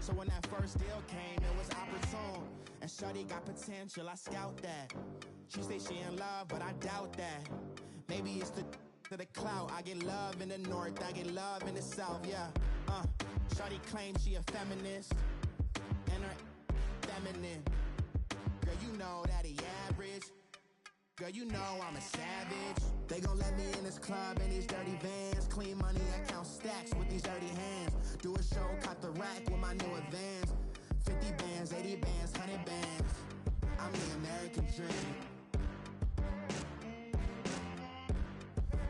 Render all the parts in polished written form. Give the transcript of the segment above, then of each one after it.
So when that first deal came, it was opportune. And shorty got potential, I scout that. She say she in love, but I doubt that. Maybe it's the clout. I get love in the north, I get love in the south, yeah. Shorty claims she a feminist, and her feminine. Girl, you know that he average. Girl, you know I'm a savage. They gon' let me in this club in these dirty vans. Clean money, I count stacks with these dirty hands. Do a show, caught the rack with my new advance. 50 bands, 80 bands, 100 bands. I'm the American dream.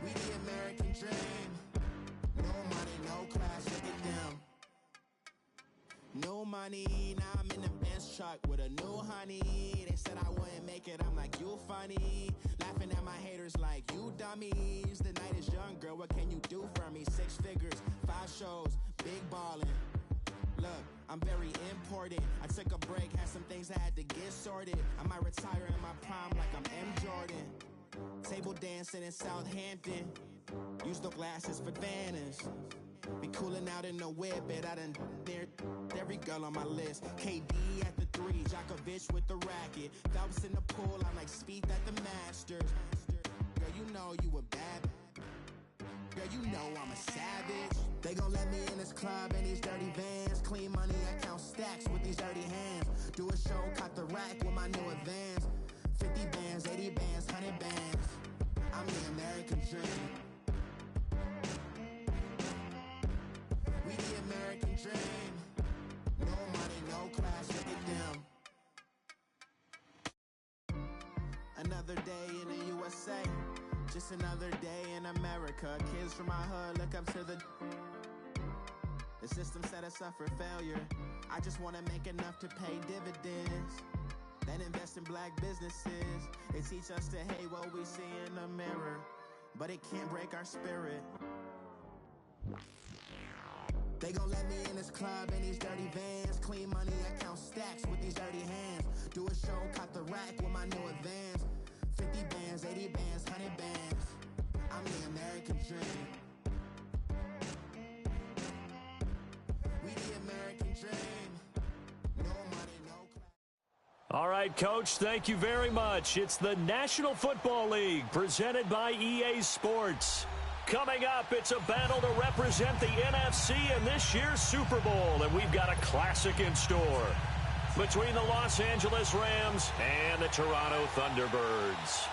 We the American dream. No money, no class, look at them. No money, now I'm in the Benz truck with a new honey. They said I wouldn't make it, I'm like, you funny. Laughing at my haters like, you dummies. The night is young, girl, what can you do for me? 6 figures, 5 shows, big ballin'. Look, I'm very important. I took a break, had some things I had to get sorted. I might retire in my prime like I'm M. Jordan. Table dancing in Southampton. Use the glasses for Vannas. Be cooling out in the whip, but I done there every girl on my list. KD at the 3, Djokovic with the racket. Phelps in the pool, I'm like Speed at the Masters. Girl, you know you a bad. Girl, you know I'm a savage. They gon' let me in this club in these dirty vans. Clean money, I count stacks with these dirty hands. Do a show, caught the rack with my new advance. 50 bands, 80 bands, 100 bands. I'm the American dream. We the American dream. No money, no class, look at them. Another day in the USA. Just another day in America. Kids from my hood look up to the system set us up for failure. I just want to make enough to pay dividends. Then invest in black businesses. They teach us to hate what we see in the mirror, but it can't break our spirit. They gon' let me in this club in these dirty vans. Clean money, I count stacks with these dirty hands. Do a show, caught the rack with my new advance. 50 bands, 80 bands, 100 bands. I'm the American dream. We the American dream. No money, no class. All right, Coach, thank you very much. It's the National Football League presented by EA Sports. Coming up, it's a battle to represent the NFC in this year's Super Bowl, and we've got a classic in store between the Los Angeles Rams and the Toronto Thunderbirds.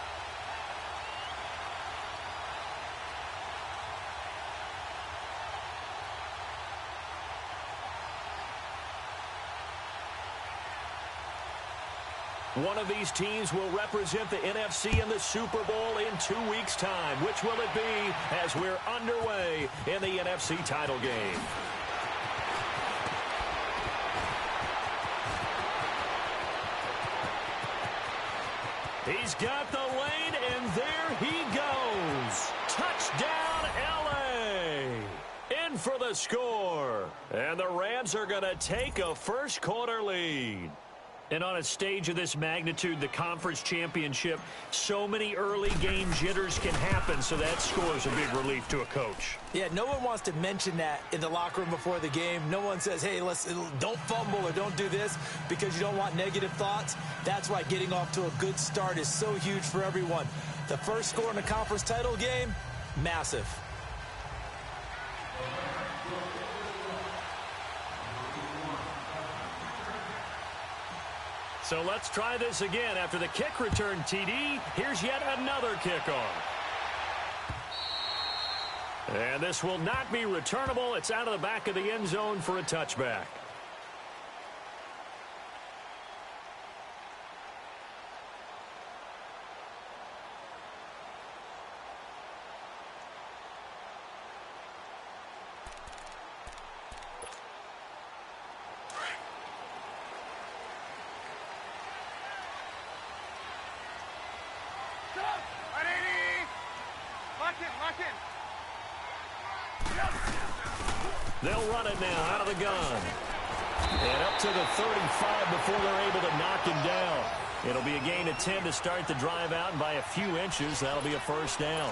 One of these teams will represent the NFC in the Super Bowl in 2 weeks' time. Which will it be as we're underway in the NFC title game? He's got the lane, and there he goes. Touchdown, L.A. In for the score. And the Rams are going to take a first-quarter lead. And on a stage of this magnitude, the conference championship, so many early game jitters can happen, so that score is a big relief to a coach. Yeah, no one wants to mention that in the locker room before the game. No one says, hey, don't fumble or don't do this because you don't want negative thoughts. That's why getting off to a good start is so huge for everyone. The first score in a conference title game, massive. So let's try this again. After the kick return TD, here's yet another kickoff. And this will not be returnable. It's out of the back of the end zone for a touchback. They'll run it now out of the gun. And up to the 35 before they're able to knock him down. It'll be a gain of 10 to start the drive out, and by a few inches, that'll be a first down.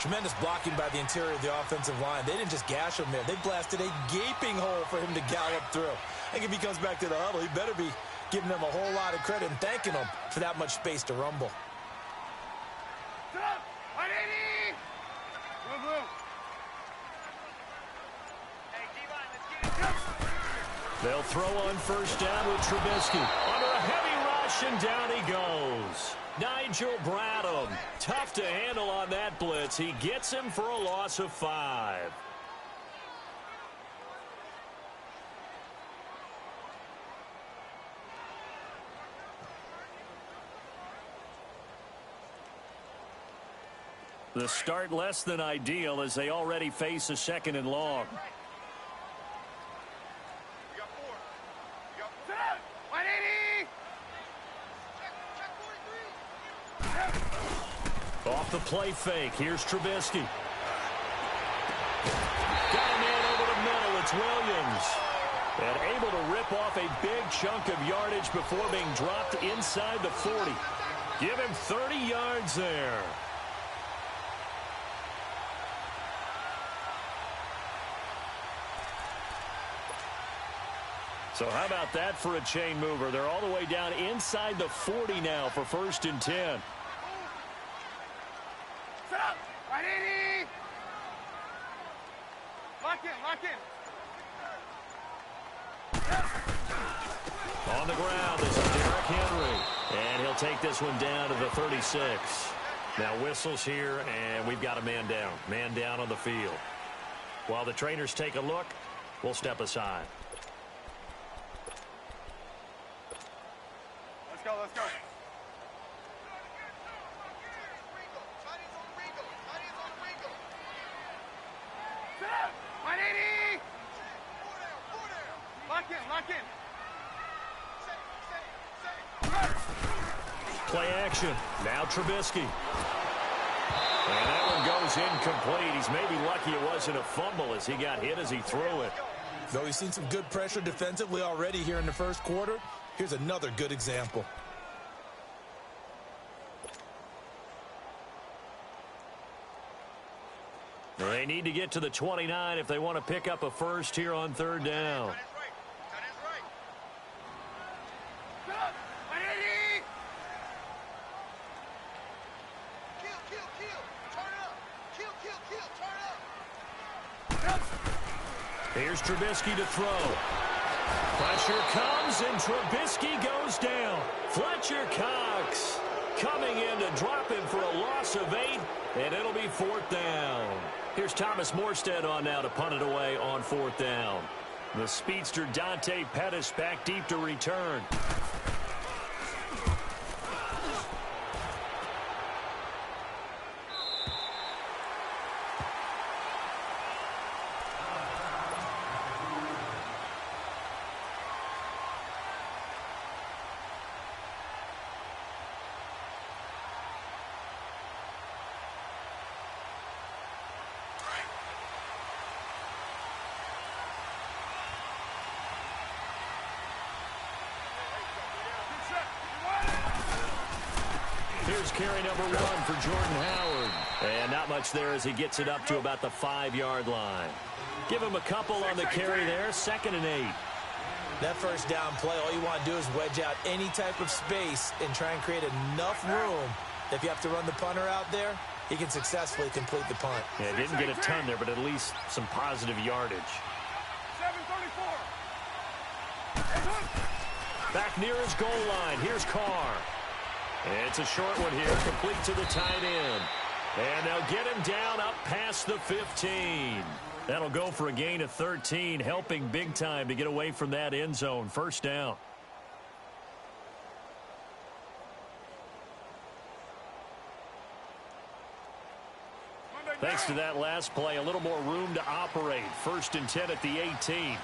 Tremendous blocking by the interior of the offensive line. They didn't just gash him there. They blasted a gaping hole for him to gallop through. I think if he comes back to the huddle, he better be giving them a whole lot of credit and thanking them for that much space to rumble. They'll throw on first down with Trubisky. Under a heavy rush, and down he goes. Nigel Bradham, tough to handle on that blitz. He gets him for a loss of 5. The start less than ideal as they already face a 2nd and long. Off the play fake. Here's Trubisky. Got a man over the middle. It's Williams. And able to rip off a big chunk of yardage before being dropped inside the 40. Give him 30 yards there. So how about that for a chain mover? They're all the way down inside the 40 now for 1st and 10. Set up! Right in! Lock in! On the ground, this is Derrick Henry. And he'll take this one down to the 36. Now whistles here, and we've got a man down. Man down on the field. While the trainers take a look, we'll step aside. Let's go. Lock in. Play action. Now Trubisky. And that one goes incomplete. He's maybe lucky it wasn't a fumble as he got hit as he threw it. Though he's seen some good pressure defensively already here in the first quarter, here's another good example. They need to get to the 29 if they want to pick up a first here on 3rd down. Here's Trubisky to throw. Pressure comes, and Trubisky goes down. Fletcher Cox coming in to drop him for a loss of 8, and it'll be 4th down. Here's Thomas Morstead on now to punt it away on 4th down. The speedster Dante Pettis back deep to return. Here's carry number 1 for Jordan Howard. And not much there as he gets it up to about the 5-yard line. Give him a couple on the carry there. 2nd and 8. That first down play, all you want to do is wedge out any type of space and try and create enough room. If you have to run the punter out there, he can successfully complete the punt. Yeah, didn't get a ton there, but at least some positive yardage. 7:34. Back near his goal line. Here's Carr. It's a short one here, complete to the tight end. And they'll get him down up past the 15. That'll go for a gain of 13, helping big time to get away from that end zone. 1st down. Thanks to that last play, a little more room to operate. 1st and 10 at the 18.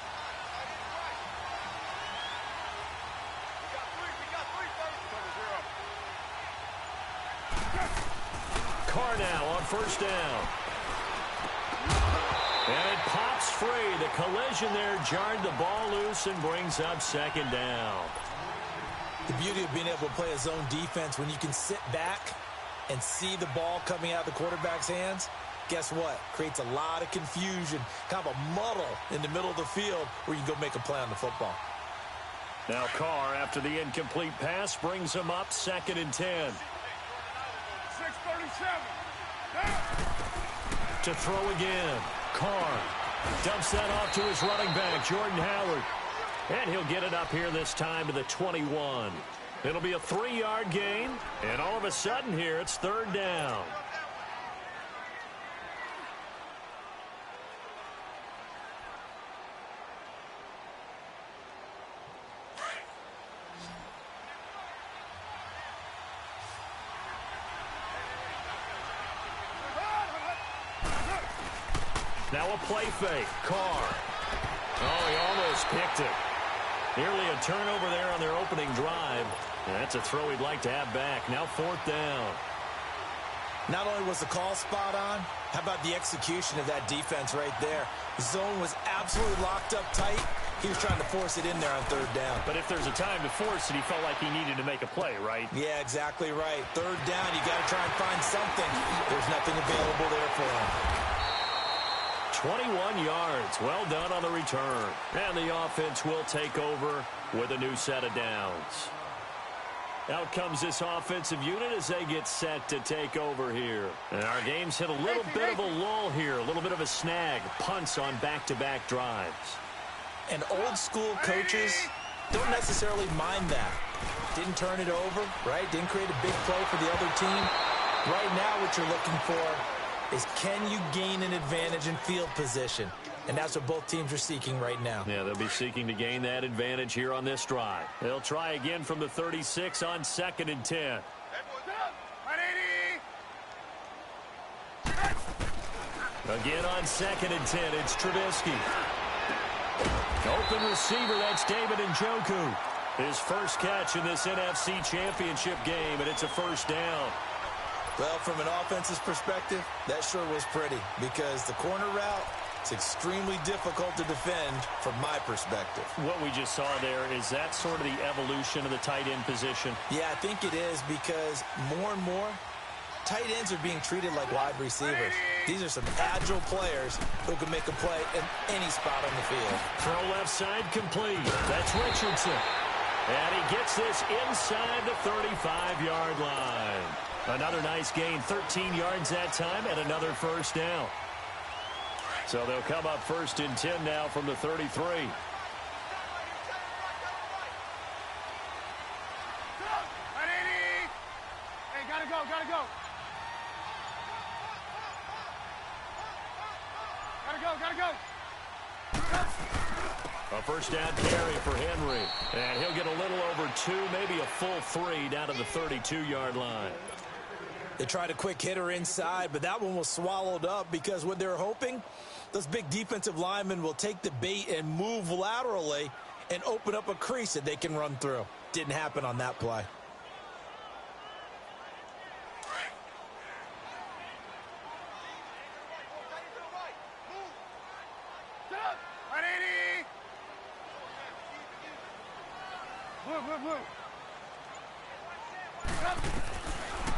Carr now on 1st down. And it pops free. The collision there jarred the ball loose and brings up 2nd down. The beauty of being able to play a zone defense when you can sit back and see the ball coming out of the quarterback's hands, guess what? Creates a lot of confusion, kind of a muddle in the middle of the field where you can go make a play on the football. Now Carr, after the incomplete pass, brings him up 2nd and 10. 6:37. To throw again. Carr dumps that off to his running back, Jordan Howard. And he'll get it up here this time to the 21. It'll be a 3-yard gain. And all of a sudden here, it's 3rd down. Now a play fake. Carr. Oh, he almost picked it. Nearly a turnover there on their opening drive. That's a throw he'd like to have back. Now 4th down. Not only was the call spot on, how about the execution of that defense right there? The zone was absolutely locked up tight. He was trying to force it in there on 3rd down. But if there's a time to force it, he felt like he needed to make a play, right? Yeah, exactly right. 3rd down, you got to try and find something. There's nothing available there for him. 21 yards. Well done on the return. And the offense will take over with a new set of downs. Out comes this offensive unit as they get set to take over here. And our game's hit a little bit of a lull here, a little bit of a snag. Punts on back-to-back drives. And old-school coaches don't necessarily mind that. Didn't turn it over, right? Didn't create a big play for the other team. Right now what you're looking for is can you gain an advantage in field position? And that's what both teams are seeking right now. Yeah, they'll be seeking to gain that advantage here on this drive. They'll try again from the 36 on 2nd and 10. Again on 2nd and 10, it's Trubisky. Open receiver, that's David Njoku. His first catch in this NFC Championship game, and it's a 1st down. Well, from an offense's perspective, that sure was pretty because the corner route, it's extremely difficult to defend from my perspective. What we just saw there, is that sort of the evolution of the tight end position? Yeah, I think it is because more and more, tight ends are being treated like wide receivers. These are some agile players who can make a play in any spot on the field. Throw left side complete. That's Richardson. And he gets this inside the 35-yard line. Another nice gain, 13 yards that time, and another 1st down. So they'll come up 1st and 10 now from the 33. Hey, gotta go, gotta go. Gotta go. A 1st down carry for Henry. And he'll get a little over 2, maybe a full 3 down to the 32-yard line. They tried a quick hitter inside, but that one was swallowed up because what they're hoping, those big defensive linemen will take the bait and move laterally and open up a crease that they can run through. Didn't happen on that play.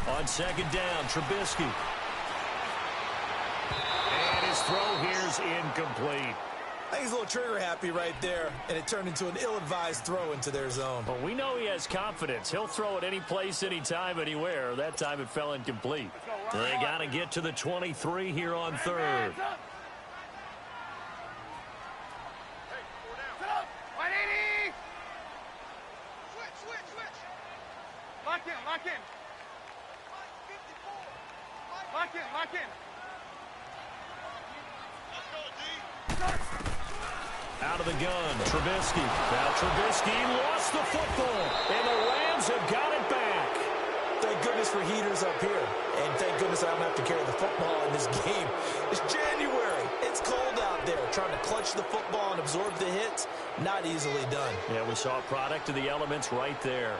On 2nd down, Trubisky. And his throw here's incomplete. I think he's a little trigger happy right there, and it turned into an ill-advised throw into their zone. But we know he has confidence. He'll throw it any place, anytime, anywhere. That time it fell incomplete. They got to get to the 23 here on 3rd. Lock in. Out of the gun, Trubisky. Now Trubisky lost the football, and the Rams have got it back. Thank goodness for heaters up here, and thank goodness I don't have to carry the football in this game. It's January. It's cold out there. Trying to clutch the football and absorb the hits, not easily done. Yeah, we saw a product of the elements right there.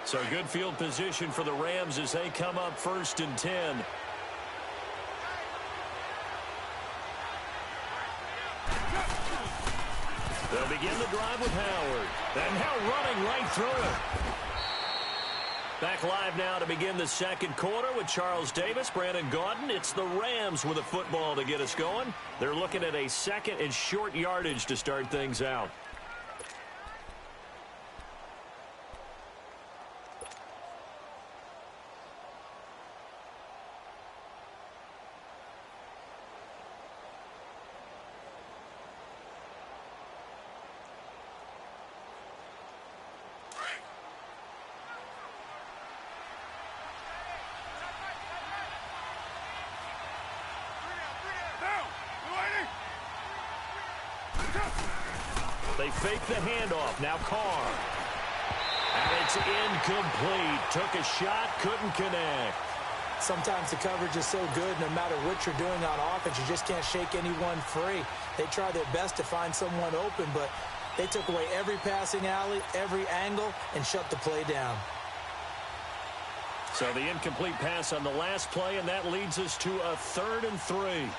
So good field position for the Rams as they come up 1st and 10. They'll begin the drive with Howard. And now running right through it. Back live now to begin the second quarter with Charles Davis, Brandon Gaudin. It's the Rams with a football to get us going. They're looking at a second and short yardage to start things out. They fake the handoff. Now Carr. And it's incomplete. Took a shot, couldn't connect. Sometimes the coverage is so good, no matter what you're doing on offense, you just can't shake anyone free. They try their best to find someone open, but they took away every passing alley, every angle, and shut the play down. So the incomplete pass on the last play, and that leads us to a 3rd and 3. 93.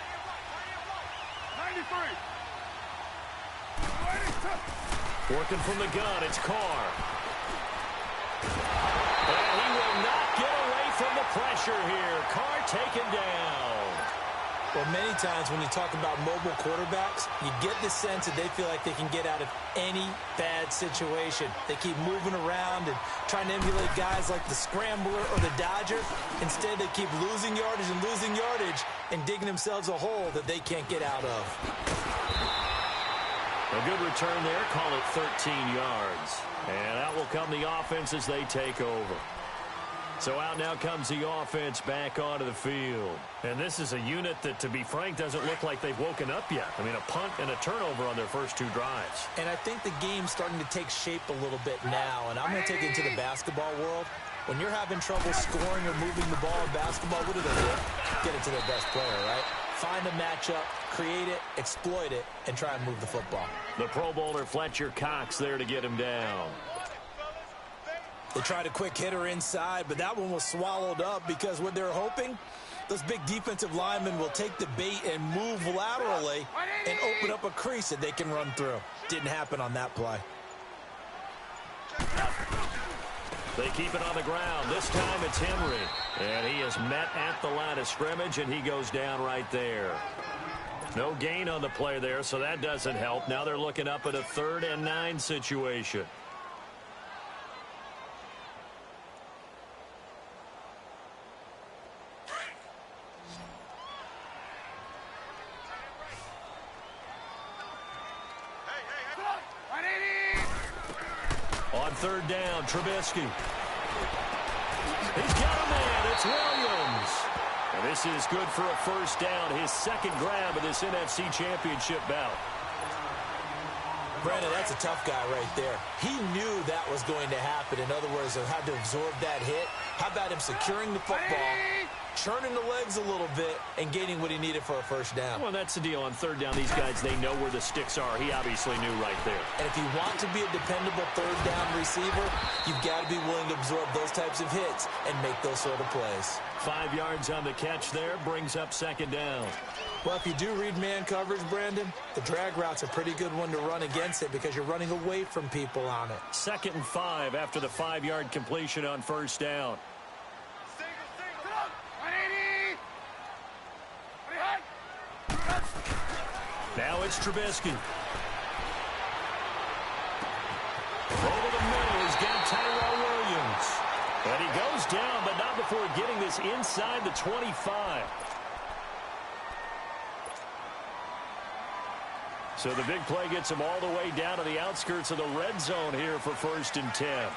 Working from the gun, it's Carr. And he will not get away from the pressure here. Carr taken down. Well, many times when you talk about mobile quarterbacks, you get the sense that they feel like they can get out of any bad situation. They keep moving around and trying to emulate guys like the Scrambler or the Dodger. Instead, they keep losing yardage and digging themselves a hole that they can't get out of. A good return there. Call it 13 yards. And out will come the offense as they take over. So out now comes the offense back onto the field. And this is a unit that, to be frank, doesn't look like they've woken up yet. I mean, a punt and a turnover on their first 2 drives. And I think the game's starting to take shape a little bit now. And I'm going to take it into the basketball world. When you're having trouble scoring or moving the ball in basketball, what do they do? Get it to their best player, right? Find a matchup, create it, exploit it, and try and move the football. The Pro Bowler Fletcher Cox there to get him down. They tried a quick hitter inside, but that one was swallowed up because what they're hoping, those big defensive linemen will take the bait and move laterally and open up a crease that they can run through. Didn't happen on that play. They keep it on the ground. This time it's Henry. And he is met at the line of scrimmage, and he goes down right there. No gain on the play there, so that doesn't help. Now they're looking up at a 3rd and 9 situation. On 3rd down, Trubisky. He's got a man. It's Williams. And this is good for a first down. His 2nd grab of this NFC Championship bout. Brandon, that's a tough guy right there. He knew that was going to happen. In other words, he had to absorb that hit. How about him securing the football, churning the legs a little bit, and gaining what he needed for a first down? Well, that's the deal. On 3rd down, these guys, they know where the sticks are. He obviously knew right there. And if you want to be a dependable 3rd down receiver, you've got to be willing to absorb those types of hits and make those sort of plays. 5 yards on the catch there, brings up 2nd down. Well, if you do read man coverage, Brandon, the drag route's a pretty good one to run against it because you're running away from people on it. 2nd and 5 after the 5-yard completion on 1st down. Now it's Trubisky. Over the middle, he's got Tyrell Williams. And he goes down, but not before getting this inside the 25. So the big play gets him all the way down to the outskirts of the red zone here for 1st and 10.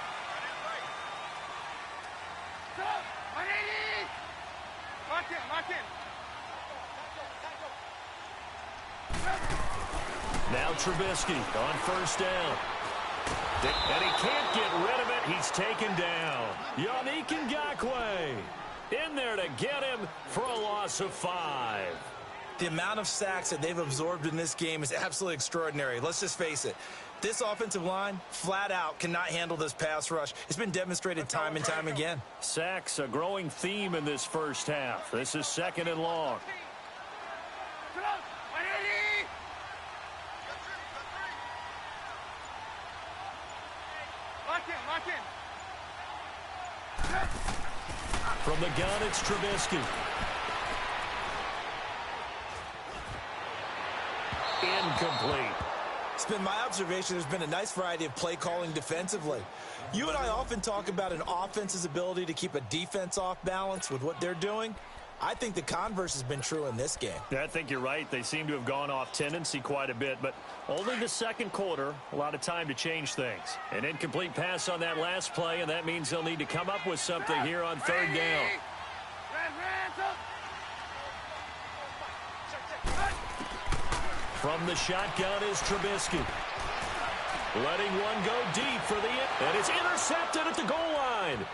Now Trubisky on 1st down. And he can't get rid of it. He's taken down. Yannick Ngakoue in there to get him for a loss of 5. The amount of sacks that they've absorbed in this game is absolutely extraordinary. Let's just face it. This offensive line, flat out, cannot handle this pass rush. It's been demonstrated time and time again. Sacks, a growing theme in this first half. This is 2nd and long. From the gun, it's Trubisky. Incomplete. It's been my observation there's been a nice variety of play calling defensively. You and I often talk about an offense's ability to keep a defense off balance with what they're doing. I think the converse has been true in this game. Yeah, I think you're right. They seem to have gone off tendency quite a bit, but only the second quarter, a lot of time to change things. An incomplete pass on that last play, and that means they'll need to come up with something here on third down. From the shotgun is Trubisky. Letting one go deep for the and it's intercepted at the goal line.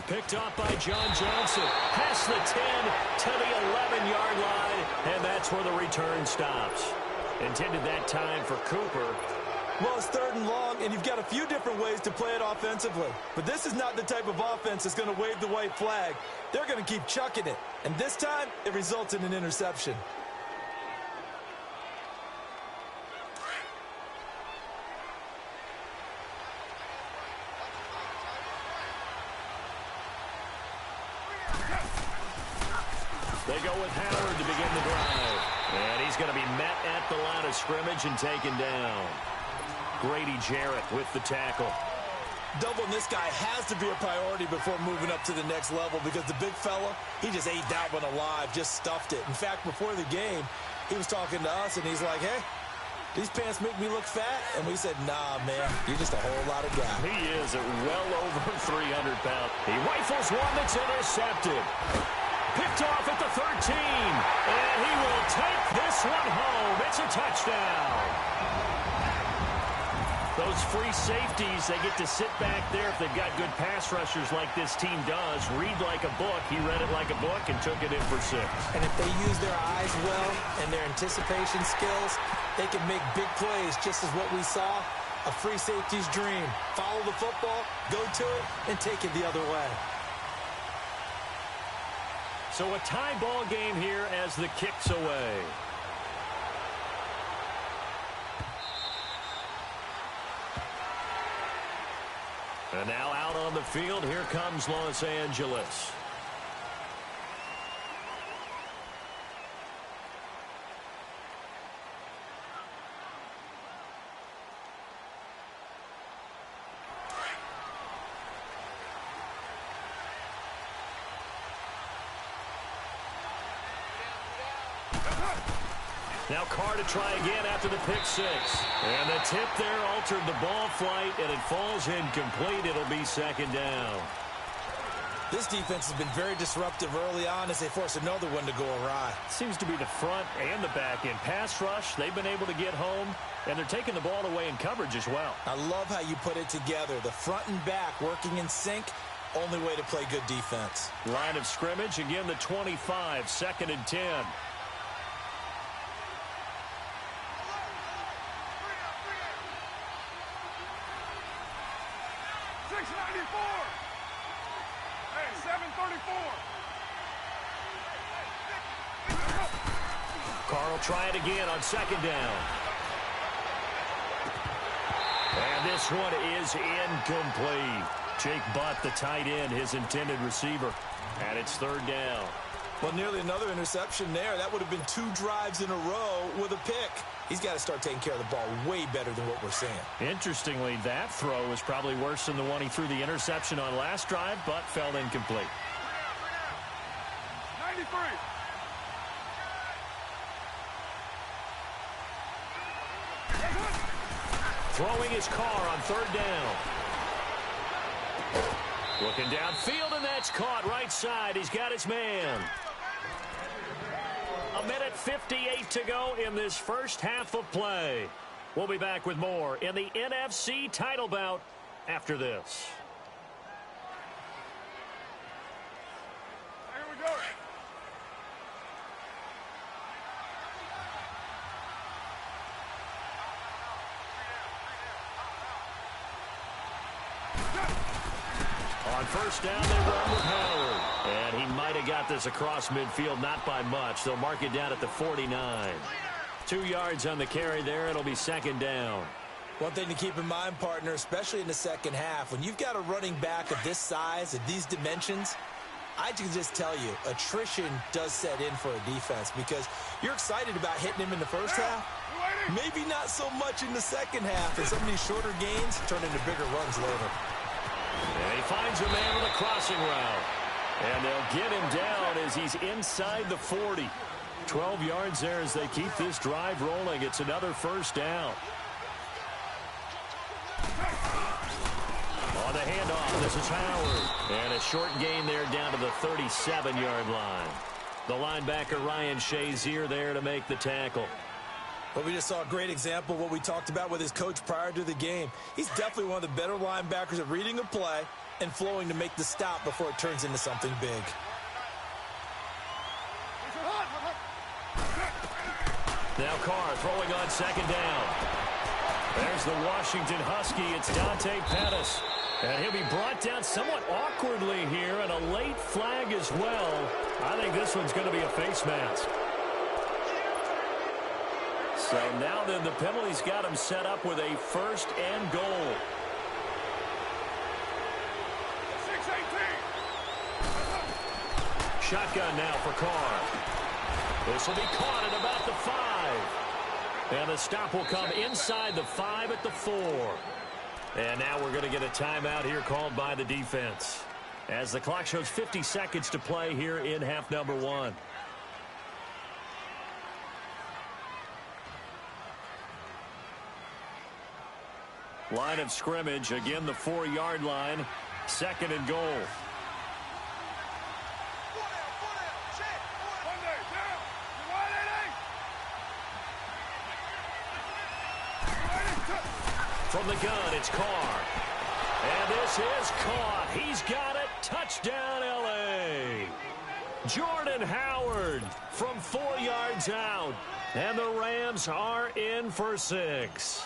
Picked off by John Johnson. Past the 10 to the 11-yard line, and that's where the return stops. Intended that time for Cooper. Well, it's third and long, and you've got a few different ways to play it offensively. But this is not the type of offense that's going to wave the white flag. They're going to keep chucking it. And this time, it results in an interception. They go with Howard to begin the drive. And he's going to be met at the line of scrimmage and taken down. Grady Jarrett with the tackle. Doubling this guy has to be a priority before moving up to the next level because the big fella, he just ate that one alive, just stuffed it. In fact, before the game, he was talking to us, and he's like, hey, these pants make me look fat? And we said, nah, man, you're just a whole lot of guy. He is at well over 300 pounds. He rifles one that's intercepted. Picked off at the 13, and he will take this one home. It's a touchdown. Those free safeties, they get to sit back there if they've got good pass rushers like this team does. Read like a book. He read it like a book and took it in for 6. And if they use their eyes well and their anticipation skills, they can make big plays, just as what we saw, a free safety's dream. Follow the football, go to it, and take it the other way. So a tie ball game here as the kick's away. And now out on the field, here comes Los Angeles. Now Carr to try again after the pick 6. And the tip there altered the ball flight, and it falls incomplete. It'll be second down. This defense has been very disruptive early on as they force another one to go awry. Seems to be the front and the back end. Pass rush, they've been able to get home, and they're taking the ball away in coverage as well. I love how you put it together. The front and back working in sync, only way to play good defense. Line of scrimmage, again the 25, 2nd and 10. 694. Hey, 734. Carr will try it again on 2nd down. And this one is incomplete. Jake Butt, the tight end, his intended receiver. And it's 3rd down. Well, nearly another interception there. That would have been 2 drives in a row with a pick. He's got to start taking care of the ball way better than what we're seeing. Interestingly, that throw was probably worse than the one he threw the interception on last drive, but fell incomplete. 93. Throwing his Carr on 3rd down. Looking downfield, and that's caught right side. He's got his man. 1:58 to go in this first half of play. We'll be back with more in the NFC title bout after this. Here we go. On 1st down, they run with Howard. And he might have got this across midfield, not by much. They'll mark it down at the 49. 2 yards on the carry there. It'll be 2nd down. One thing to keep in mind, partner, especially in the second half, when you've got a running back of this size, of these dimensions, I can just tell you, attrition does set in for a defense because you're excited about hitting him in the first half. Maybe not so much in the second half, and some of these shorter gains turn into bigger runs later. And he finds a man with a crossing route. And they'll get him down as he's inside the 40. 12 yards there as they keep this drive rolling. It's another first down. On the handoff, this is Howard. And a short gain there down to the 37-yard line. The linebacker, Ryan Shazier, there to make the tackle. Well, we just saw a great example of what we talked about with his coach prior to the game. He's definitely one of the better linebackers at reading a play and flowing to make the stop before it turns into something big. Now Carr throwing on second down. There's the Washington Husky. It's Dante Pettis. And he'll be brought down somewhat awkwardly here, and a late flag as well. I think this one's going to be a face mask. So now then the penalty's got him set up with a first and goal. 6-18. Shotgun now for Carr. This will be caught at about the 5. And the stop will come inside the 5 at the 4. And now we're going to get a timeout here called by the defense, as the clock shows 50 seconds to play here in half number 1. Line of scrimmage, again the 4-yard line, second and goal. From the gun, it's Carr. And this is caught. He's got it. Touchdown, L.A. Jordan Howard from 4 yards out. And the Rams are in for 6.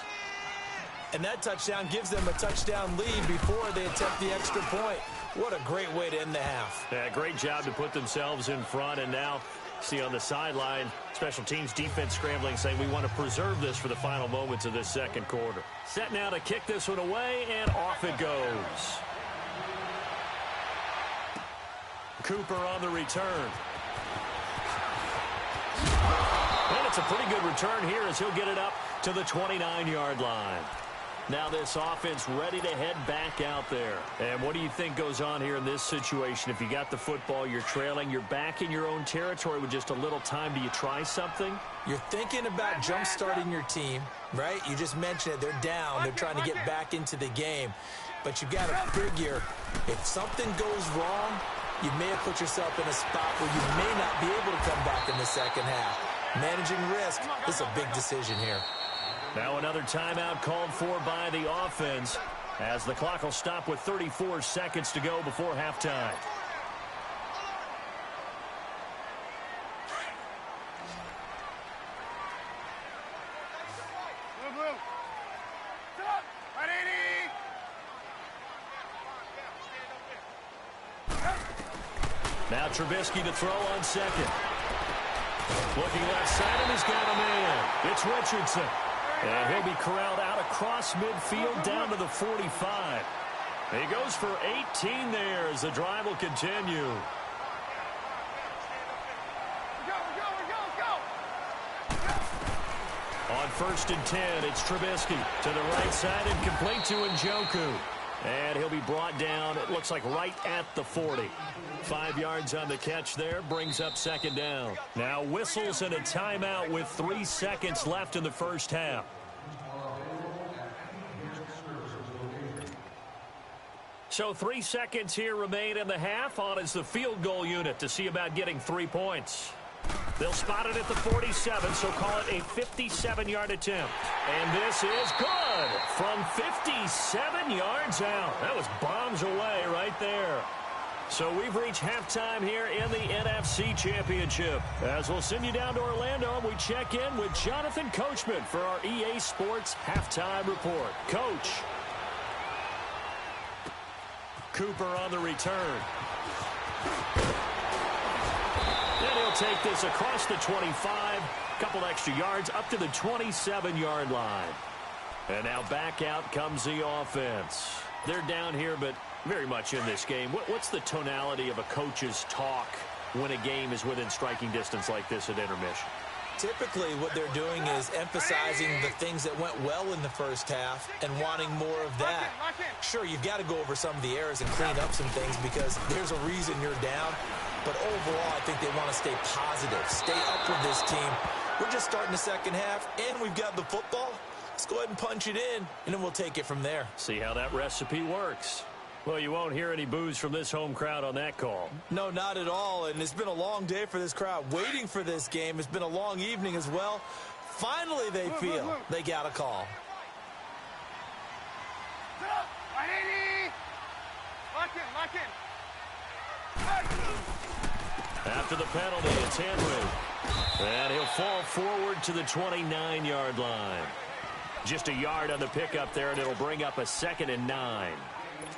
And that touchdown gives them a touchdown lead before they attempt the extra point. What a great way to end the half. Yeah, great job to put themselves in front. And now, see on the sideline, special teams defense scrambling, saying we want to preserve this for the final moments of this second quarter. Set now to kick this one away, and off it goes. Cooper on the return. And it's a pretty good return here as he'll get it up to the 29-yard line. Now this offense ready to head back out there. And what do you think goes on here in this situation? If you got the football, you're trailing, you're back in your own territory with just a little time. Do you try something? You're thinking about jump-starting your team, right? You just mentioned it. They're down. They're trying to get back into the game. But you've got to figure, if something goes wrong, you may have put yourself in a spot where you may not be able to come back in the second half. Managing risk is a big decision here. Now another timeout called for by the offense, as the clock will stop with 34 seconds to go before halftime. Now Trubisky to throw on second. Looking left side, and he's got a man. It's Richardson. And he'll be corralled out across midfield down to the 45. He goes for 18 there as the drive will continue. On first and 10, it's Trubisky to the right side and complete to Njoku. And he'll be brought down, it looks like right at the 40. 5 yards on the catch there, brings up second down. Now whistles and a timeout with 3 seconds left in the first half. So 3 seconds here remain in the half. On is the field goal unit to see about getting 3 points. They'll spot it at the 47, so call it a 57-yard attempt. And this is good from 57 yards out. That was bombs away right there. So we've reached halftime here in the NFC Championship. As we'll send you down to Orlando, we check in with Jonathan Coachman for our EA Sports Halftime Report. Coach. Cooper on the return. And he'll take this across the 25. Couple extra yards up to the 27-yard line. And now back out comes the offense. They're down here, but very much in this game. What's the tonality of a coach's talk when a game is within striking distance like this at intermission? Typically, what they're doing is emphasizing the things that went well in the first half and wanting more of that. Sure, you've got to go over some of the errors and clean up some things because there's a reason you're down. But overall, I think they want to stay positive, stay up with this team. We're just starting the second half, and we've got the football. Let's go ahead and punch it in, and then we'll take it from there. See how that recipe works. Well, you won't hear any boos from this home crowd on that call. No, not at all, and it's been a long day for this crowd waiting for this game. It's been a long evening as well. Finally, they feel they got a call. Lock in. After the penalty, it's Henry. And he'll fall forward to the 29-yard line. Just a yard on the pickup there, and it'll bring up a 2nd and 9.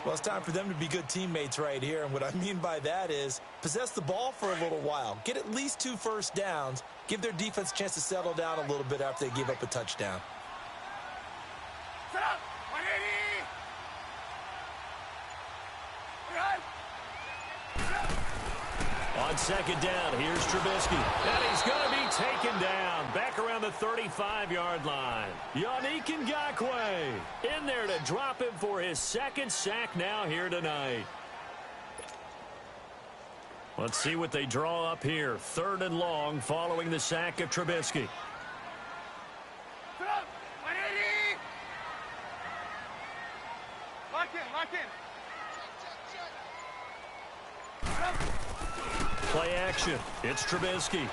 Well, it's time for them to be good teammates right here. And what I mean by that is possess the ball for a little while. Get at least 2 first downs. Give their defense a chance to settle down a little bit after they give up a touchdown. Set up. 180. On 2nd down, here's Trubisky. And he's going to be taken down back around the 35-yard line. Yannick Ngakoue in there to drop him for his 2nd sack now here tonight. Let's see what they draw up here. 3rd and long following the sack of Trubisky. Set up. 180. Lock in. Play action. It's Trubisky.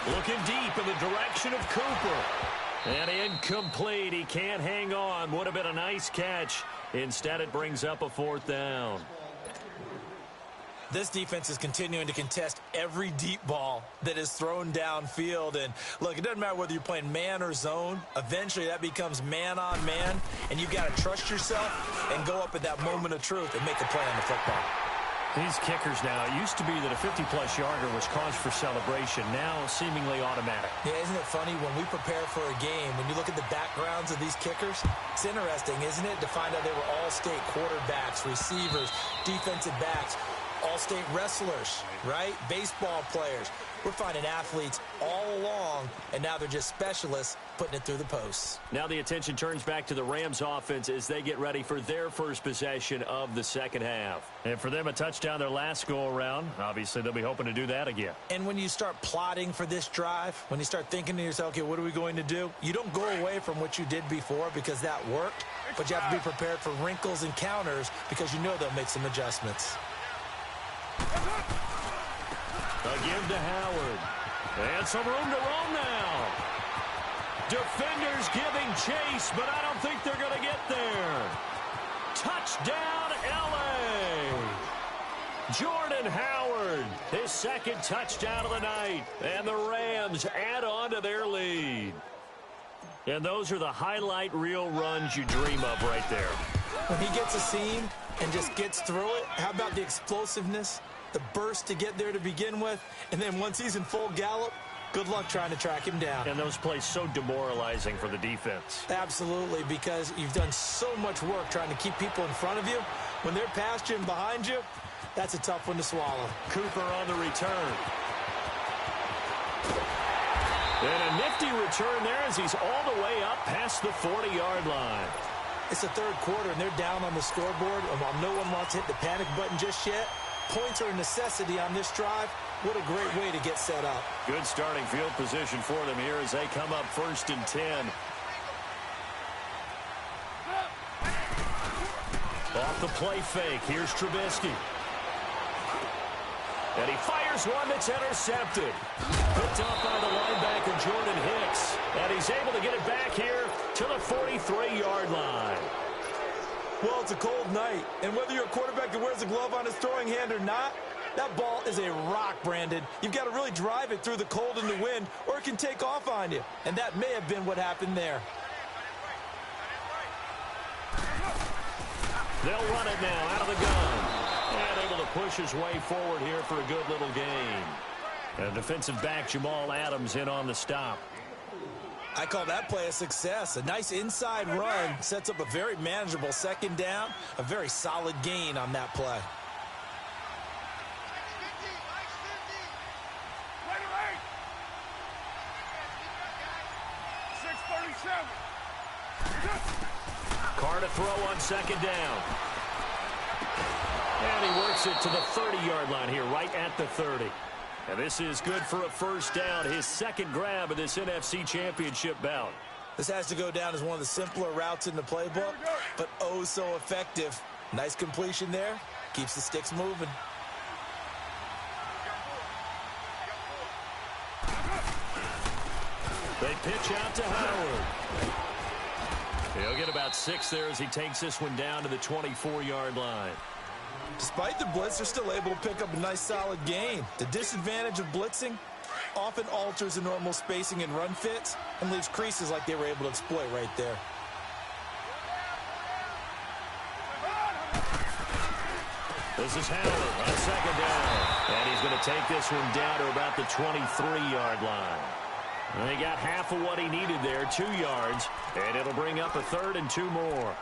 Looking deep in the direction of Cooper. And incomplete. He can't hang on. Would have been a nice catch. Instead, it brings up a 4th down. This defense is continuing to contest every deep ball that is thrown downfield. And, look, it doesn't matter whether you're playing man or zone. Eventually, that becomes man on man. And you've got to trust yourself and go up at that moment of truth and make a play on the football. These kickers now, it used to be that a 50-plus yarder was cause for celebration. Now, seemingly automatic. Yeah, isn't it funny when we prepare for a game, when you look at the backgrounds of these kickers, it's interesting, isn't it, to find out they were all-state quarterbacks, receivers, defensive backs, all-state wrestlers, right? Baseball players. We're finding athletes all along, and now they're just specialists putting it through the posts. Now the attention turns back to the Rams offense as they get ready for their first possession of the second half. And for them, a touchdown their last go-around. Obviously, they'll be hoping to do that again. And when you start plotting for this drive, when you start thinking to yourself, okay, what are we going to do? You don't go away from what you did before because that worked, but you have to be prepared for wrinkles and counters because you know they'll make some adjustments. A give to Howard. And some room to roam now. Defenders giving chase, but I don't think they're going to get there. Touchdown, L.A. Jordan Howard, his 2nd touchdown of the night. And the Rams add on to their lead. And those are the highlight reel runs you dream of right there. When he gets a seam and just gets through it, how about the explosiveness? The burst to get there to begin with, and then once he's in full gallop, good luck trying to track him down. And those plays so demoralizing for the defense. Absolutely, because you've done so much work trying to keep people in front of you. When they're past you and behind you, that's a tough one to swallow. Cooper on the return. And a nifty return there as he's all the way up past the 40-yard line. It's the 3rd quarter, and they're down on the scoreboard, and while no one wants to hit the panic button just yet, points are a necessity on this drive. What a great way to get set up. Good starting field position for them here as they come up 1st and 10. Off the play fake, here's Trubisky. And he fires one that's intercepted. Picked off by the linebacker, Jordan Hicks. And he's able to get it back here to the 43-yard line. Well, it's a cold night, and whether you're a quarterback that wears a glove on his throwing hand or not, that ball is a rock, Brandon. You've got to really drive it through the cold and the wind, or it can take off on you. And that may have been what happened there. They'll run it now out of the gun. And able to push his way forward here for a good little gain. And defensive back Jamal Adams in on the stop. I call that play a success. A nice inside run sets up a very manageable second down, a very solid gain on that play. Carr to throw on second down. And he works it to the 30-yard line here, right at the 30. And this is good for a first down, his second grab of this NFC Championship bout. This has to go down as one of the simpler routes in the playbook, but oh so effective. Nice completion there. Keeps the sticks moving. They pitch out to Howard. He'll get about 6 there as he takes this one down to the 24-yard line. Despite the blitz, they're still able to pick up a nice solid gain. The disadvantage of blitzing often alters the normal spacing and run fits and leaves creases like they were able to exploit right there. This is Howard on second down. And he's going to take this one down to about the 23-yard line. And he got half of what he needed there, 2 yards. And it'll bring up a 3rd and 2 more.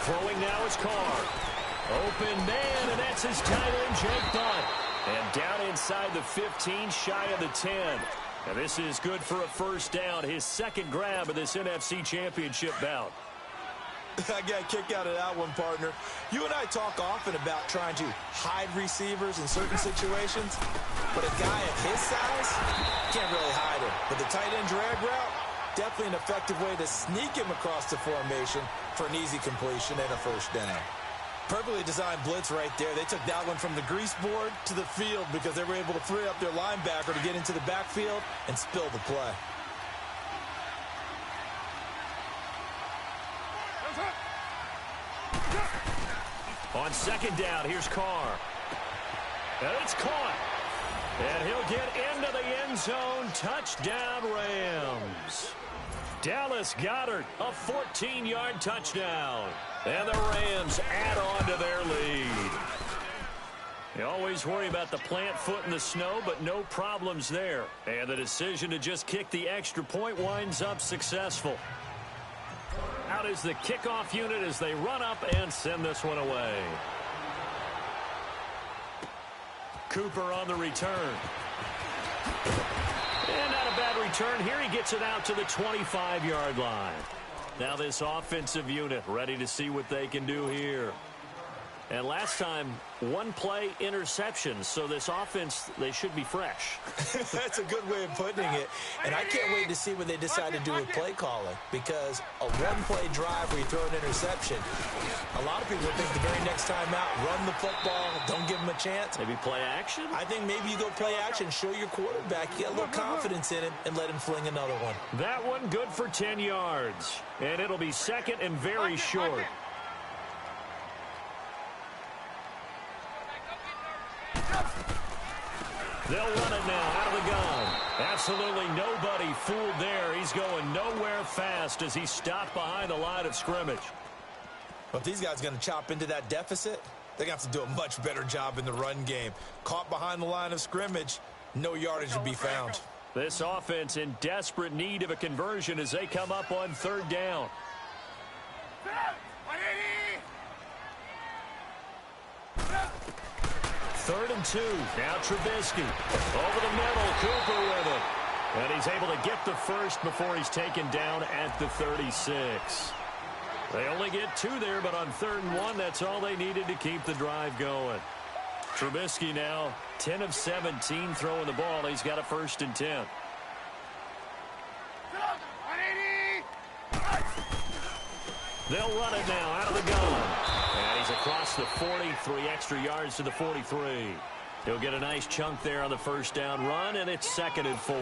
Throwing now is Carr. Open man, and that's his tight end, Jake Butt. And down inside the 15, shy of the 10. And this is good for a first down, his second grab of this NFC Championship bout. I got a kick out of that one, partner. You and I talk often about trying to hide receivers in certain situations, but a guy of his size can't really hide him. But the tight end drag route, definitely an effective way to sneak him across the formation for an easy completion and a first down. Perfectly designed blitz right there. They took that one from the grease board to the field because they were able to free up their linebacker to get into the backfield and spill the play. On second down, here's Carr. And it's caught. And he'll get into the end zone. Touchdown, Rams. Dallas Goedert, a 14-yard touchdown. And the Rams add on to their lead. You always worry about the plant foot in the snow, but no problems there. And the decision to just kick the extra point winds up successful. Out is the kickoff unit as they run up and send this one away. Cooper on the return. And not a bad return here. He gets it out to the 25-yard line. Now this offensive unit ready to see what they can do here. And last time, one play interception. So this offense, they should be fresh. That's a good way of putting it. And I can't wait to see what they decide to do with play calling. Because a one-play drive where you throw an interception, a lot of people think the very next time out, run the football, don't give them a chance. Maybe play action? I think maybe you go play action, show your quarterback, get a little confidence in him, and let him fling another one. That one good for 10 yards. And it'll be second and very short. They'll run it now out of the gun. Absolutely nobody fooled there. He's going nowhere fast as he stopped behind the line of scrimmage. Well, if these guys are going to chop into that deficit, they're going to have to do a much better job in the run game. Caught behind the line of scrimmage, no yardage would be found. This offense in desperate need of a conversion as they come up on third down. 3rd and 2. Now Trubisky. Over the middle. Cooper with it. And he's able to get the first before he's taken down at the 36. They only get 2 there, but on 3rd and 1, that's all they needed to keep the drive going. Trubisky now 10 of 17 throwing the ball. He's got a 1st and 10. They'll run it now out of the gun. And he's across the 40, 3 extra yards to the 43. He'll get a nice chunk there on the first down run, and it's 2nd and 4.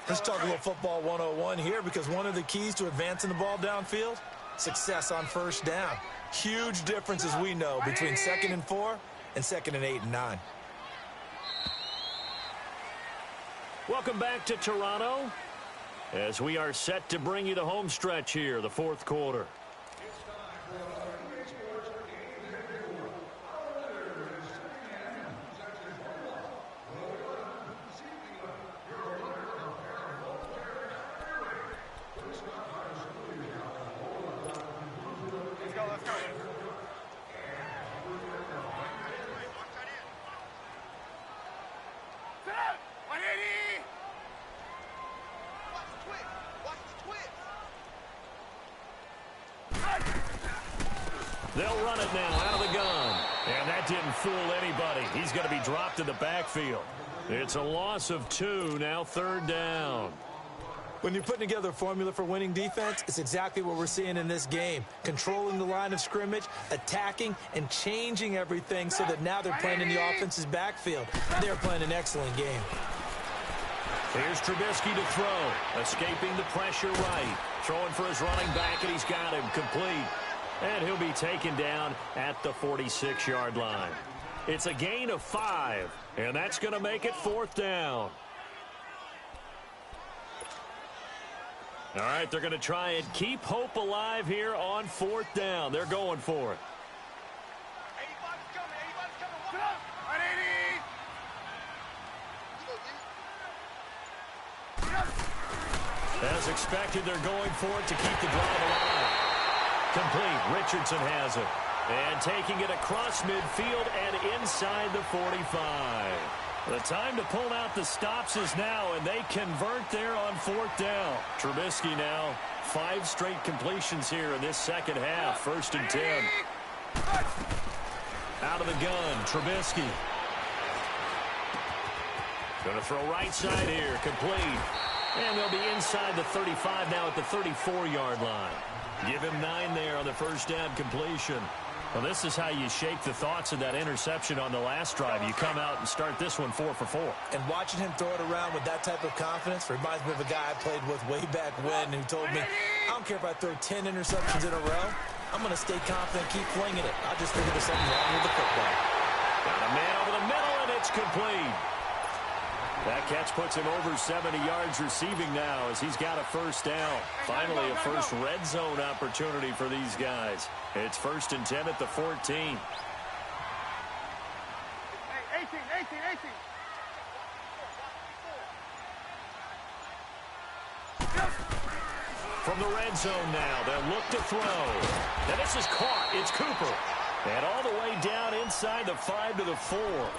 Let's talk a little football 101 here, because one of the keys to advancing the ball downfield, success on first down. Huge difference, as we know, between 2nd and 4 and 2nd and 8 and 9. Welcome back to Toronto as we are set to bring you the home stretch here, the fourth quarter. Let's go. Sit up! 180! Watch the twist! Watch the twist! They'll run it now out of the gun. And that didn't fool anybody. He's going to be dropped in the backfield. It's a loss of 2, now third down. When you're putting together a formula for winning defense, it's exactly what we're seeing in this game. Controlling the line of scrimmage, attacking, and changing everything so that now they're playing in the offense's backfield. They're playing an excellent game. Here's Trubisky to throw. Escaping the pressure right. Throwing for his running back, and he's got him complete. And he'll be taken down at the 46-yard line. It's a gain of 5, and that's going to make it fourth down. All right, they're going to try and keep hope alive here on fourth down. They're going for it. 85's coming, 85's coming. Sit up! 180! As expected, they're going for it to keep the drive alive. Complete. Richardson has it. And taking it across midfield and inside the 45. The time to pull out the stops is now, and they convert there on fourth down. Trubisky now, 5 straight completions here in this second half. First and 10. Out of the gun, Trubisky. Going to throw right side here, complete. And they'll be inside the 35 now at the 34-yard line. Give him 9 there on the first down completion. Well, this is how you shake the thoughts of that interception on the last drive. You come out and start this one 4 for 4. And watching him throw it around with that type of confidence reminds me of a guy I played with way back when who told me, I don't care if I throw 10 interceptions in a row. I'm going to stay confident, keep flinging it. I just figured there's something wrong with the football. Got a man over the middle, and it's complete. That catch puts him over 70 yards receiving now as he's got a first down. Finally, a first red zone opportunity for these guys. It's first and 10 at the 14. Hey, 18. From the red zone now, they'll look to throw. And this is caught. It's Cooper. And all the way down inside the 5 to the 4.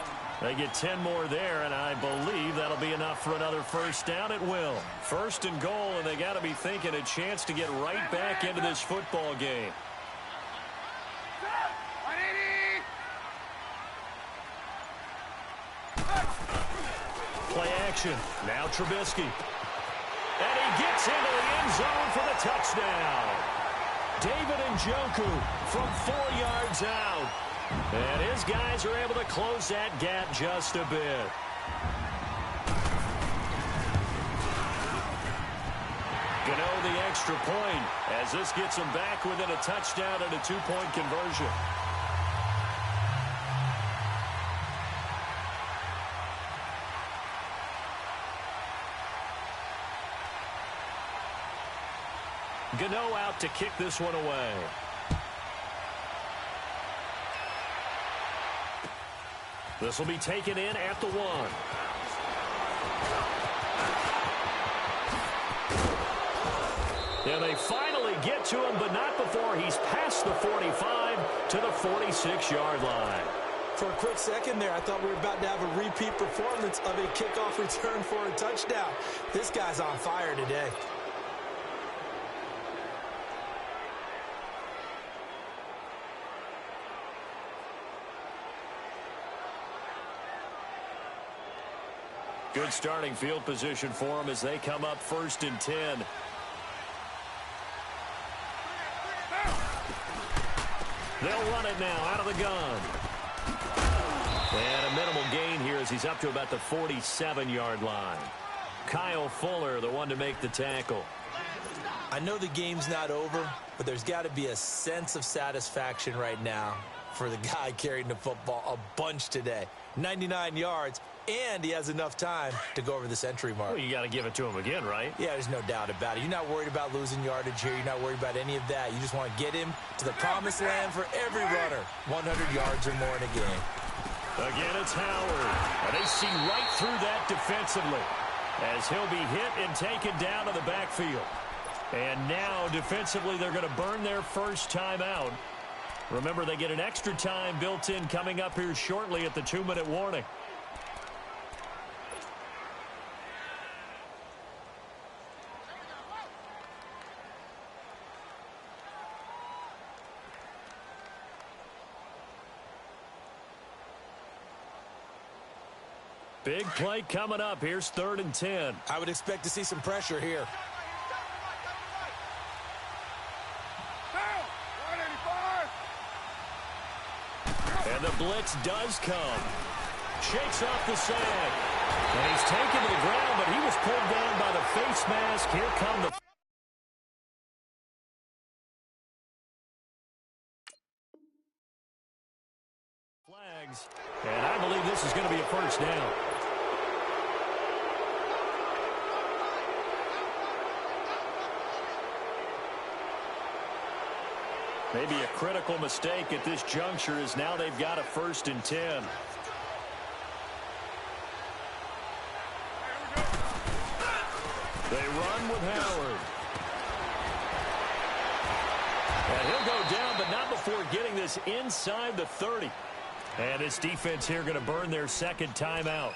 They get 10 more there, and I believe that'll be enough for another first down. It will. First and goal, and they got to be thinking a chance to get right back into this football game. 180! Play action. Now Trubisky. And he gets into the end zone for the touchdown. David Njoku from 4 yards out. And his guys are able to close that gap just a bit. Gano the extra point as this gets him back within a touchdown and a 2-point conversion. Gano out to kick this one away. This will be taken in at the 1. And they finally get to him, but not before he's past the 45 to the 46-yard line. For a quick second there, I thought we were about to have a repeat performance of a kickoff return for a touchdown. This guy's on fire today. Good starting field position for them as they come up first and 10. They'll run it now out of the gun. And a minimal gain here as he's up to about the 47-yard line. Kyle Fuller, the one to make the tackle. I know the game's not over, but there's got to be a sense of satisfaction right now for the guy carrying the football a bunch today. 99 yards, and he has enough time to go over the century mark. Well, you got to give it to him again, right? Yeah, there's no doubt about it. You're not worried about losing yardage here. You're not worried about any of that. You just want to get him to the promised land for every runner. 100 yards or more in a game. Again, it's Howard. And they see right through that defensively as he'll be hit and taken down to the backfield. And now, defensively, they're going to burn their first timeout. Remember, they get an extra time built in coming up here shortly at the 2-minute warning. Big play coming up. Here's 3rd and 10. I would expect to see some pressure here. And the blitz does come. Shakes off the sack. And he's taken to the ground, but he was pulled down by the face mask. Here come the... flags. And I believe this is going to be a first down. Maybe a critical mistake at this juncture is now they've got a 1st and 10. They run with Howard. And he'll go down, but not before getting this inside the 30. And this defense here going to burn their 2nd timeout.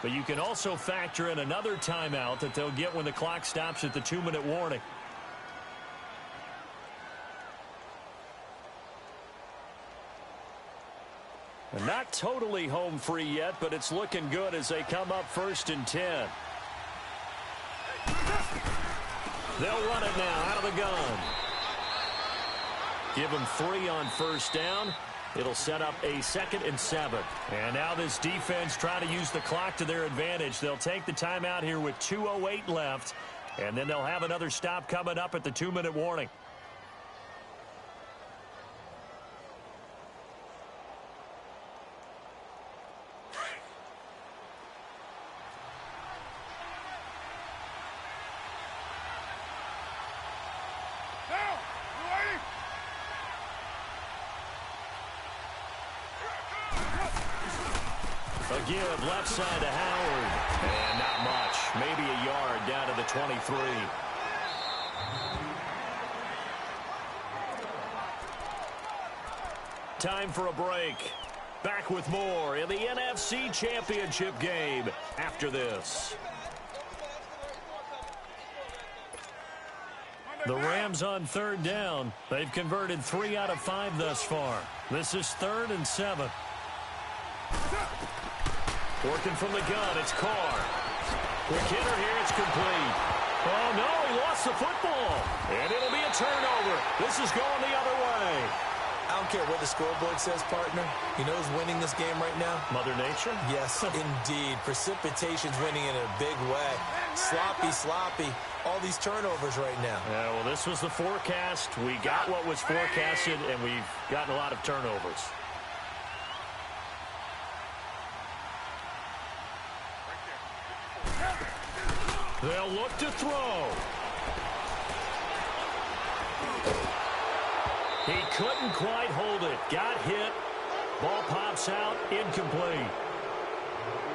But you can also factor in another timeout that they'll get when the clock stops at the 2-minute warning. And not totally home free yet, but it's looking good as they come up 1st and 10. They'll run it now out of the gun. Give them 3 on 1st down. It'll set up a 2nd and 7. And now this defense trying to use the clock to their advantage. They'll take the timeout here with 2:08 left. And then they'll have another stop coming up at the 2-minute warning. A give left side to Howard. And not much. Maybe a yard down to the 23. Time for a break. Back with more in the NFC Championship game after this. The Rams on 3rd down. They've converted 3 out of 5 thus far. This is 3rd and 7. Working from the gun, it's Carr. Quick hitter here, it's complete. Oh, no, he lost the football. And it'll be a turnover. This is going the other way. I don't care what the scoreboard says, partner. You know who's winning this game right now? Mother Nature? Yes, indeed. Precipitation's winning in a big way. Sloppy. All these turnovers right now. Yeah, well, this was the forecast. We got what was forecasted, and we've gotten a lot of turnovers. They'll look to throw. He couldn't quite hold it. Got hit. Ball pops out. Incomplete.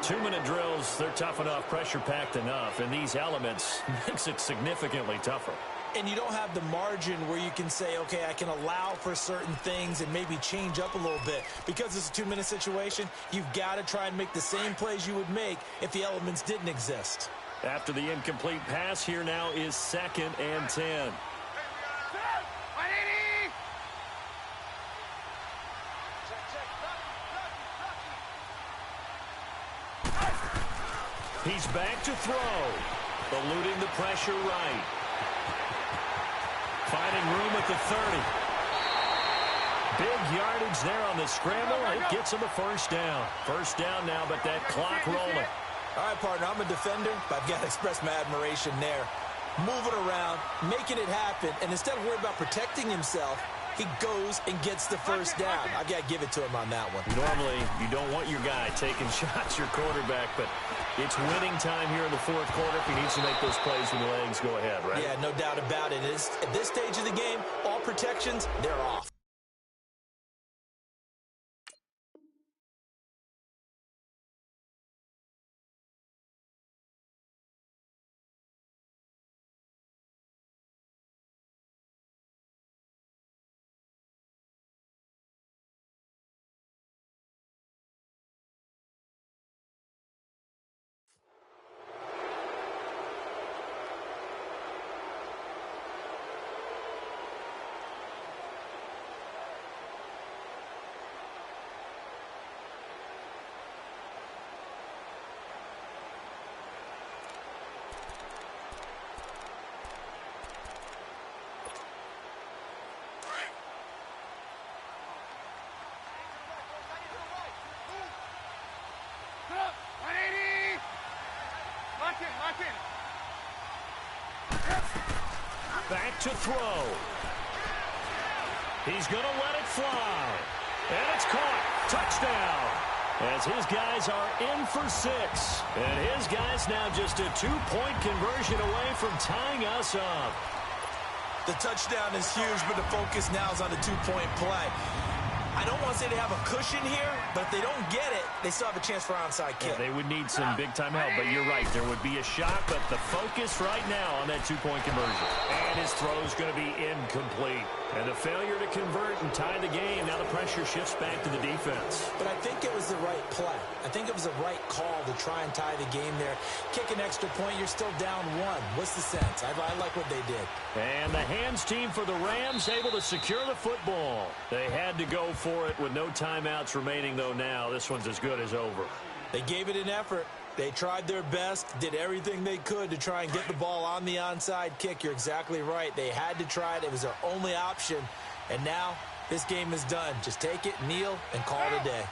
2-minute drills, they're tough enough, pressure-packed enough, and these elements makes it significantly tougher. And you don't have the margin where you can say, okay, I can allow for certain things and maybe change up a little bit. Because it's a 2-minute situation, you've got to try and make the same plays you would make if the elements didn't exist. After the incomplete pass, here now is 2nd and 10. He's back to throw. Eluding the pressure right. Finding room at the 30. Big yardage there on the scramble. It gets him a 1st down. 1st down now, but that clock rolling. All right, partner, I'm a defender, but I've got to express my admiration there. Moving around, making it happen, and instead of worrying about protecting himself, he goes and gets the first down. I've got to give it to him on that one. Normally, you don't want your guy taking shots, your quarterback, but it's winning time here in the fourth quarter. If he needs to make those plays when the legs go ahead, right? Yeah, no doubt about it. At this stage of the game, all protections, they're off. Back to throw. He's going to let it fly. And it's caught. Touchdown. As his guys are in for 6. And his guys now just a 2-point conversion away from tying us up. The touchdown is huge, but the focus now is on the 2-point play. I don't want to say they have a cushion here, but if they don't get it, they still have a chance for onside kick. Yeah, they would need some big-time help, but you're right. There would be a shot, but the focus right now on that 2-point conversion. And his throw is going to be incomplete. And the failure to convert and tie the game, now the pressure shifts back to the defense. But I think it was the right play. I think it was the right call to try and tie the game there. Kick an extra point, you're still down 1. What's the sense? I like what they did. And the hands team for the Rams able to secure the football. They had to go for it with no timeouts remaining, though now. This one's as good as over. They gave it an effort. They tried their best, did everything they could to try and get the ball on the onside kick. You're exactly right. They had to try it. It was their only option. And now this game is done. Just take it, kneel, and call it a day.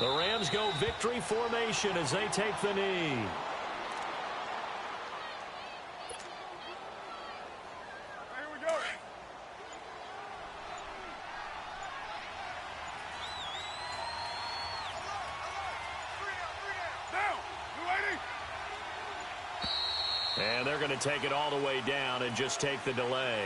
The Rams go victory formation as they take the knee. And they're going to take it all the way down and just take the delay.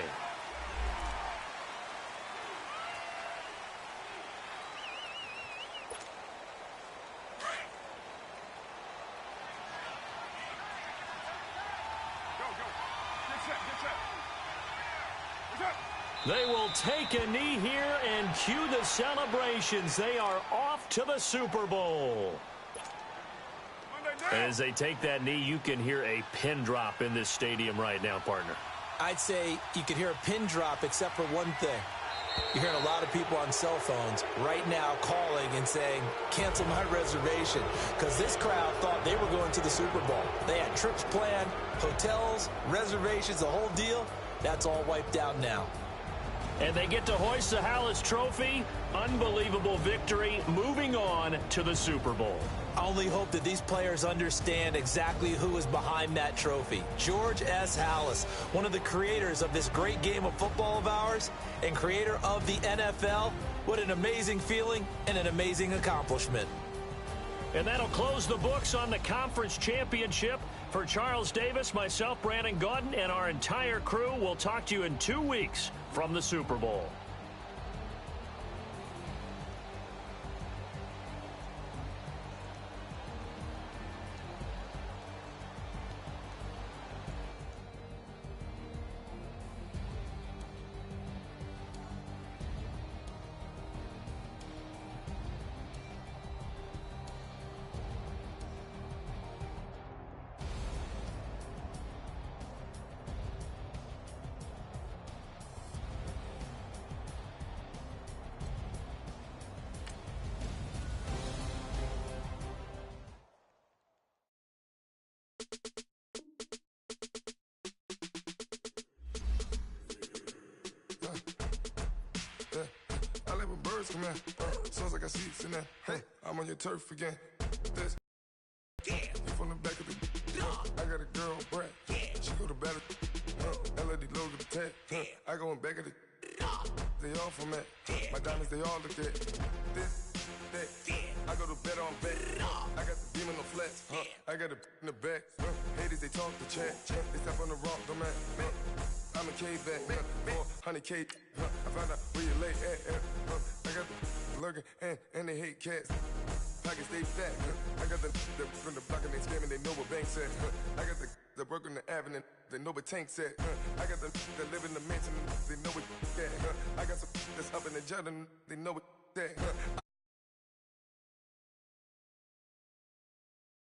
They will take a knee here and cue the celebrations. They are off to the Super Bowl. As they take that knee, you can hear a pin drop in this stadium right now, partner. I'd say you could hear a pin drop except for one thing. You're hearing a lot of people on cell phones right now calling and saying, cancel my reservation, because this crowd thought they were going to the Super Bowl. They had trips planned, hotels, reservations, the whole deal. That's all wiped out now. And they get to hoist the Hallis Trophy. Unbelievable victory, moving on to the Super Bowl. I only hope that these players understand exactly who is behind that trophy. George S. Hallis, one of the creators of this great game of football of ours and creator of the NFL. What an amazing feeling and an amazing accomplishment. And that'll close the books on the conference championship. For Charles Davis, myself, Brandon Gaudin, and our entire crew, we'll talk to you in 2 weeks from the Super Bowl. I let my birds come in. Sounds like I see seats in there. Hey, I'm on your turf again. This from the back of the. I got a girl, Brad. She go to battle. LED logo the tag. I go in back of the. they all from it. My diamonds, they all look at this, that. I go to bed on bed. I got the beam in the flats. I got it in the back. Haters, they talk the chat. They step on the rock, don't man. I'm a caveback. 400K. I found out where you lay at. I got the lurking and they hate cats. Pockets stay fat. I got the from the block and they scamming. They know what banks at. I got the work on the avenue. They know what tanks at. I got the that live in the mansion. They know what that. I got some that's up in the jet and they know what that.